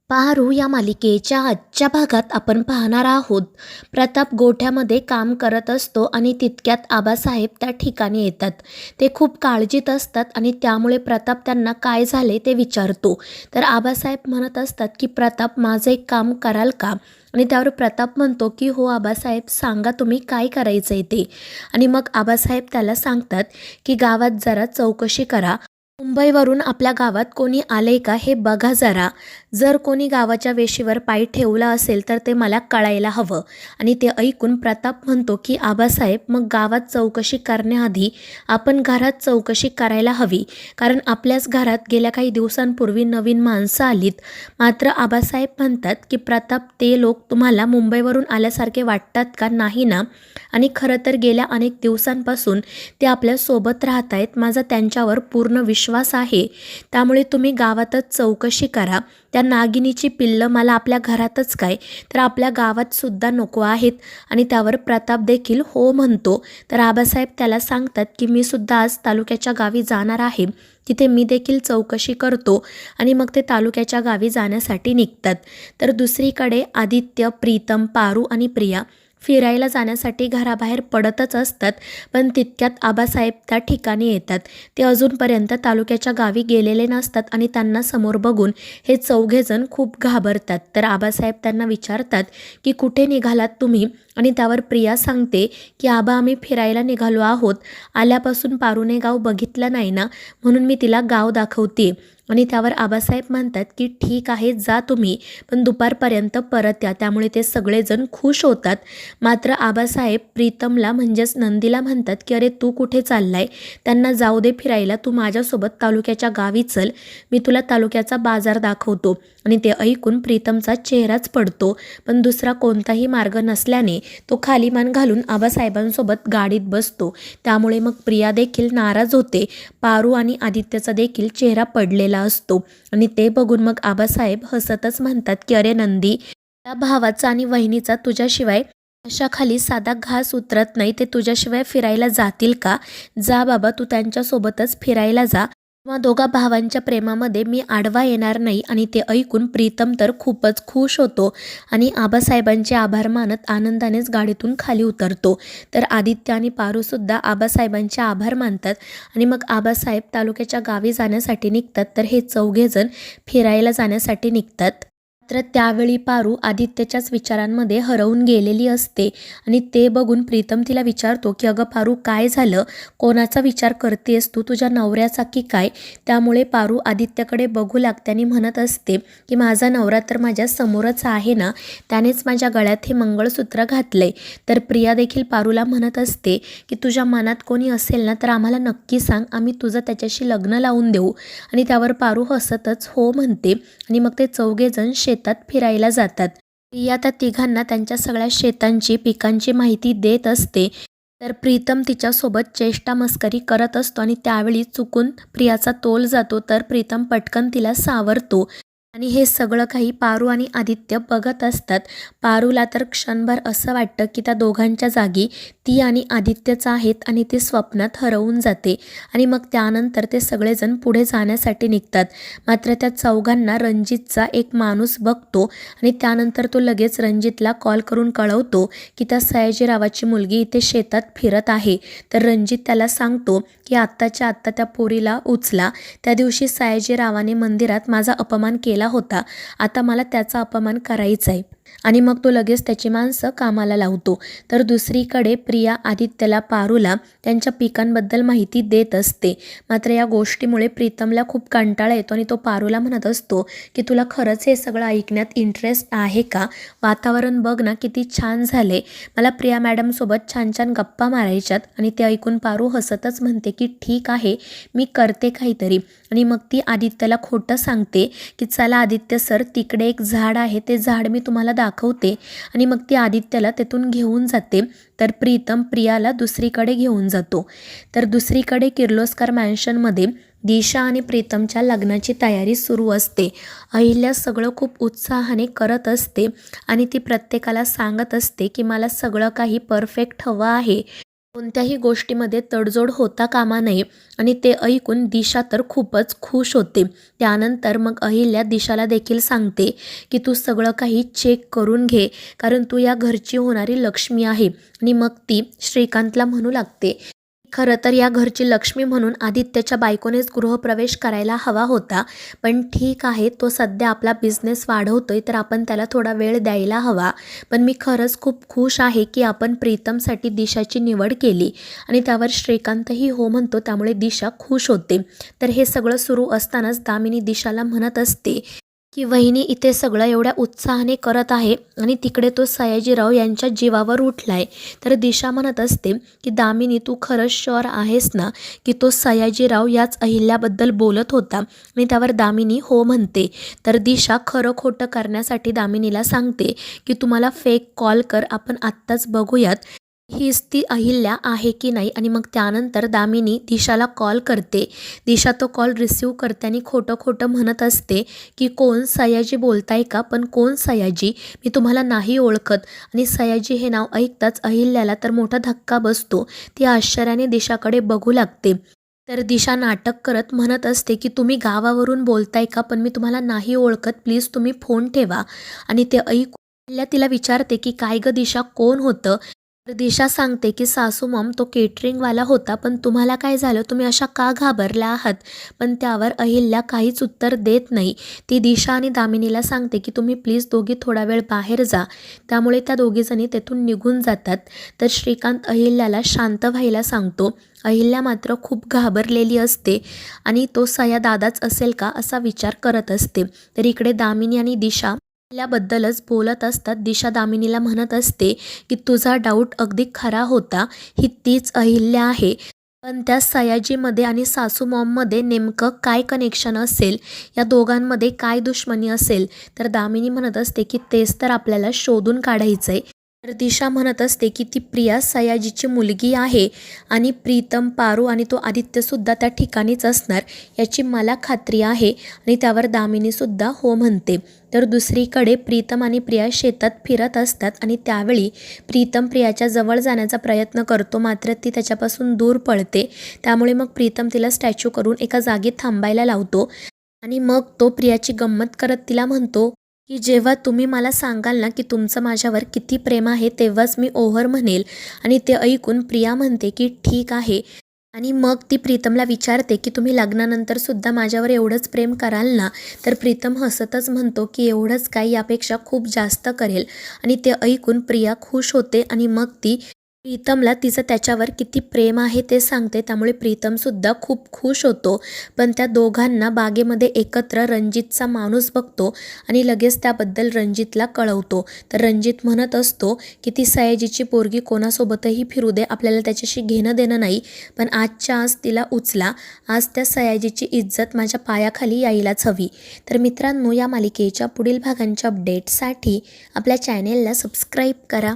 पारू या मालिकेच्या आजच्या भागात आपण पाहणार आहोत. प्रताप गोठ्यामध्ये काम करत असतो आणि तितक्यात आबासाहेब त्या ठिकाणी येतात. ते खूप काळजीत असतात आणि त्यामुळे प्रताप त्यांना काय झाले ते विचारतो. तर आबासाहेब म्हणत असतात की प्रताप माझं एक काम कराल का? आणि त्यावर प्रताप म्हणतो की हो आबासाहेब, सांगा तुम्ही काय करायचं आहे ते. आणि मग आबासाहेब त्याला सांगतात की गावात जरा चौकशी करा. मुंबईवरून आपल्या गावात कोणी आलंय का हे बघा जरा. जर कोणी गावाच्या वेशीवर पाय ठेवला असेल तर ते मला कळायला हवं. आणि ते ऐकून प्रताप म्हणतो की आबासाहेब, मग गावात चौकशी करण्याआधी आपण घरात चौकशी करायला हवी, कारण आपल्याच घरात गेल्या काही दिवसांपूर्वी नवीन माणसं आलीत. मात्र आबासाहेब म्हणतात की प्रताप, ते लोक तुम्हाला मुंबईवरून आल्यासारखे वाटतात का? नाही ना. आणि खरं तर गेल्या अनेक दिवसांपासून ते आपल्यासोबत राहत आहेत. माझा त्यांच्यावर पूर्ण विश्वास आहे. त्यामुळे तुम्ही गावातच चौकशी करा. त्या नागिनीची पिल्लं मला आपल्या घरातच काय, तर आपल्या गावात सुद्धा नको आहेत. आणि त्यावर प्रताप देखील हो म्हणतो. तर आबासाहेब त्याला सांगतात की मी सुद्धा आज तालुक्याच्या गावी जाणार आहे. तिथे मी देखील चौकशी करतो. आणि मग ते तालुक्याच्या गावी जाण्यासाठी निघतात. तर दुसरीकडे आदित्य, प्रीतम, पारू आणि प्रिया फिरायला जाण्यासाठी घराबाहेर पडतच असतात. पण तितक्यात आबासाहेब त्या ठिकाणी येतात. ते अजूनपर्यंत तालुक्याच्या गावी गेलेले नसतात आणि त्यांना समोर बघून हे चौघेजण खूप घाबरतात. तर आबासाहेब त्यांना विचारतात की कुठे निघालात तुम्ही? आणि त्यावर प्रिया सांगते की आबा, आम्ही फिरायला निघालो आहोत. आल्यापासून पारूने गाव बघितलं नाही ना, म्हणून मी तिला गाव दाखवते. आणि त्यावर आबासाहेब म्हणतात की ठीक आहे, जा तुम्ही, पण दुपारपर्यंत परत या. त्यामुळे ते सगळेजण खुश होतात. मात्र आबासाहेब प्रीतमला म्हणजेच नंदीला म्हणतात की अरे तू कुठे चाललाय? त्यांना जाऊ दे फिरायला, तू माझ्यासोबत तालुक्याच्या गावी चल, मी तुला तालुक्याचा बाजार दाखवतो. आणि ते ऐकून प्रीतमचा चेहराच पडतो. पण दुसरा कोणताही मार्ग नसल्याने तो खाली मान घालून आबासाहेबांसोबत गाडीत बसतो. त्यामुळे मग प्रिया देखील नाराज होते. पारू आणि आदित्यचा देखील चेहरा पडलेला असतो. आणि ते बघून मग आबासाहेब हसतच म्हणतात की अरे नंदी, त्या भावाचा आणि वहिनीचा तुझ्याशिवाय अशा खाली साधा घास उतरत नाही. ते तुझ्याशिवाय फिरायला जातील का? जा बाबा, तू त्यांच्यासोबतच फिरायला जा. किंवा दोघा भावांच्या प्रेमामध्ये मी आडवा येणार नाही. आणि ते ऐकून प्रीतम तर खूपच खुश होतो आणि आबासाहेबांचे आभार मानत आनंदानेच गाडीतून खाली उतरतो. तर आदित्य आणि पारूसुद्धा आबासाहेबांचे आभार मानतात. आणि मग आबासाहेब तालुक्याच्या गावी जाण्यासाठी निघतात. तर हे चौघेजण फिरायला जाण्यासाठी निघतात. मात्र त्यावेळी पारू आदित्यच्याच विचारांमध्ये हरवून गेलेली असते. आणि ते बघून प्रीतम तिला विचारतो की अगं पारू, काय झालं? कोणाचा विचार करतेस तू? तुझ्या नवऱ्याचा की काय? त्यामुळे पारू आदित्यकडे बघू लागते आणि म्हणत असते की माझा नवरा तर माझ्या समोरच आहे ना, त्यानेच माझ्या गळ्यात हे मंगळसूत्र घातलंय. तर प्रिया देखील पारूला म्हणत असते की तुझ्या मनात कोणी असेल ना, तर आम्हाला नक्की सांग, आम्ही तुझं त्याच्याशी लग्न लावून देऊ. आणि त्यावर पारू हसतच हो म्हणते. आणि मग ते चौघेजण शेतात फिरायला जातात. प्रिया त्या तिघांना त्यांच्या सगळ्या शेतांची, पिकांची माहिती देत असते. तर प्रीतम तिच्यासोबत चेष्टा मस्करी करत असतो आणि त्यावेळी चुकून प्रियाचा तोल जातो. तर प्रीतम पटकन तिला सावरतो. आणि हे सगळं काही पारू आणि आदित्य बघत असतात. पारूला तर क्षणभर असं वाटतं की त्या दोघांच्या जागी ती आणि आदित्यच आहेत आणि ती स्वप्नात हरवून जाते. आणि मग त्यानंतर ते सगळेजण पुढे जाण्यासाठी निघतात. मात्र त्या चौघांना रणजितचा एक माणूस बघतो आणि त्यानंतर तो लगेच रणजितला कॉल करून कळवतो की त्या सयाजीरावाची मुलगी इथे शेतात फिरत आहे. तर रणजित त्याला सांगतो की आत्ताच्या आत्ता त्या पोरीला उचला. त्या दिवशी सयाजीरावाने मंदिरात माझा अपमान केला होता, आता मला त्याचा अपमान करायचा आहे. आणि मग तो लगेच त्याची माणसं कामाला लावतो. तर दुसरीकडे प्रिया आदित्यला, पारूला त्यांच्या पिकांबद्दल माहिती देत असते. मात्र या गोष्टीमुळे प्रीतमला खूप कंटाळा येतो आणि तो पारूला म्हणत असतो की तुला खरंच हे सगळं ऐकण्यात इंटरेस्ट आहे का? वातावरण बघ ना, किती छान झाले. मला प्रिया मॅडमसोबत छान छान गप्पा मारायच्यात. आणि ते ऐकून पारू हसतच म्हणते की ठीक आहे, मी करते काहीतरी. आणि मग ती आदित्यला खोटं सांगते की चला आदित्य सर, तिकडे एक झाड आहे, ते झाड मी तुम्हाला दाखवते. आणि मग ती आदित्यला तेथून घेऊन जाते. तर प्रीतम प्रियाला दुसरीकडे घेऊन जातो. तर दुसरीकडे किर्लोस्कर मॅन्शनमध्ये दिशा आणि प्रीतमच्या लग्नाची तयारी सुरू असते. अहिल्या सगळं खूप उत्साहाने करत असते आणि ती प्रत्येकाला सांगत असते की मला सगळं काही परफेक्ट हवं आहे. कोणत्याही गोष्टीमध्ये तडजोड होता कामा नये आणि ते ऐकून दिशा तर खूपच खुश होते. त्यानंतर मग अहिल्या दिशाला देखील सांगते की तू सगळं काही चेक करून घे, कारण तू या घरची होणारी लक्ष्मी आहे. आणि मग ती श्रीकांतला म्हणू लागते, खरं तर या घरची लक्ष्मी म्हणून आदित्यच्या बायकोनेच गृहप्रवेश करायला हवा होता, पण ठीक आहे, तो सध्या आपला बिझनेस वाढवतोय तर आपण त्याला थोडा वेळ द्यायला हवा. पण मी खरंच खूप खुश आहे की आपण प्रीतमसाठी दिशाची निवड केली. आणि त्यावर श्रीकांतही हो म्हणतो, त्यामुळे दिशा खुश होते. तर हे सगळं सुरू असतानाच दामिनी दिशाला म्हणत असते की वहिनी इथे सगळं एवढ्या उत्साहाने करत आहे आणि तिकडे तो सयाजीराव यांच्या जीवावर उठलाय. तर दिशा म्हणत असते की दामिनी, तू खरंच शुअर आहेस ना की तो सयाजीराव याच अहिल्याबद्दल बोलत होता? आणि त्यावर दामिनी हो म्हणते. तर दिशा खरं खोटं करण्यासाठी दामिनीला सांगते की तुम्हाला फेक कॉल कर, आपण आत्ताच बघूयात हीच ती अहिल्या आहे की नाही. आणि मग त्यानंतर दामिनी दिशाला कॉल करते. दिशा तो कॉल रिसीव करते आणि खोटं खोटं म्हणत असते की कोण, सयाजी बोलताय का? पण कोण सयाजी? मी तुम्हाला नाही ओळखत. आणि सयाजी हे नाव ऐकताच अहिल्याला तर मोठा धक्का बसतो. ती आश्चर्याने दिशाकडे बघू लागते. तर दिशा नाटक करत म्हणत असते की तुम्ही गावावरून बोलताय का? पण मी तुम्हाला नाही ओळखत, प्लीज तुम्ही फोन ठेवा. आणि ते ऐकून अहिल्या तिला विचारते की काय ग दिशा, कोण होतं? तर दिशा सांगते की सासू मॉम, तो केटरिंगवाला होता, पण तुम्हाला काय झालं, तुम्ही अशा का घाबरल्या आहात? पण त्यावर अहिल्या काहीच उत्तर देत नाही. ती दिशा आणि दामिनीला सांगते की तुम्ही प्लीज दोघी थोडा वेळ बाहेर जा. त्यामुळे त्या दोघीजणी तेथून निघून जातात. तर श्रीकांत अहिल्याला शांत व्हायला सांगतो. अहिल्या मात्र खूप घाबरलेली असते आणि तो सया दादाच असेल का असा विचार करत असते. तर इकडे दामिनी आणि दिशा अहिल्याबद्दलच बोलत असतात. दिशा दामिनीला म्हणत असते की तुझा डाऊट अगदी खरा होता, ही तीच अहिल्या आहे. पण त्या सयाजीमध्ये आणि सासू मॉममध्ये नेमकं काय कनेक्शन असेल, या दोघांमध्ये काय दुश्मनी असेल? तर दामिनी म्हणत असते की तेच तर आपल्याला शोधून काढायचं आहे. तर दिशा म्हणत असते की ती प्रिया सयाजीची मुलगी आहे आणि प्रीतम, पारू आणि तो आदित्यसुद्धा त्या ठिकाणीच असणार याची मला खात्री आहे. आणि त्यावर दामिनीसुद्धा हो म्हणते. तर दुसरीकडे प्रीतम आणि प्रिया शेतात फिरत असतात आणि त्यावेळी प्रीतम प्रियाच्या जवळ जाण्याचा प्रयत्न करतो, मात्र ती त्याच्यापासून दूर पळते. त्यामुळे मग प्रीतम तिला स्टॅच्यू करून एका जागी थांबायला लावतो आणि मग तो प्रियाची गंमत करत तिला म्हणतो की जेव्हा तुम्ही मला सांगाल ना की तुमचं माझ्यावर किती प्रेम आहे, तेव्हाच मी ओव्हर म्हणेल. आणि ते ऐकून प्रिया म्हणते की ठीक आहे. आणि मग ती प्रीतमला विचारते की तुम्ही लग्नानंतर सुद्धा माझ्यावर एवढंच प्रेम कराल ना? तर प्रीतम हसतच म्हणतो की एवढंच काय, यापेक्षा खूप जास्त करेल. आणि ते ऐकून प्रिया खुश होते आणि मग ती प्रीतमला तिचं त्याच्यावर किती प्रेम आहे ते सांगते. त्यामुळे प्रीतमसुद्धा खूप खुश होतो. पण त्या दोघांना बागेमध्ये एकत्र रणजितचा माणूस बघतो आणि लगेच त्याबद्दल रणजितला कळवतो. तर रणजित म्हणत असतो की ती सयाजीची पोरगी कोणासोबतही फिरू दे, आपल्याला त्याच्याशी घेणं देणं नाही, पण आजच्या आज तिला उचला. आज त्या सयाजीची इज्जत माझ्या पायाखाली यायलाच हवी. तर मित्रांनो, या मालिकेच्या पुढील भागांच्या अपडेटसाठी आपल्या चॅनेलला सबस्क्राईब करा.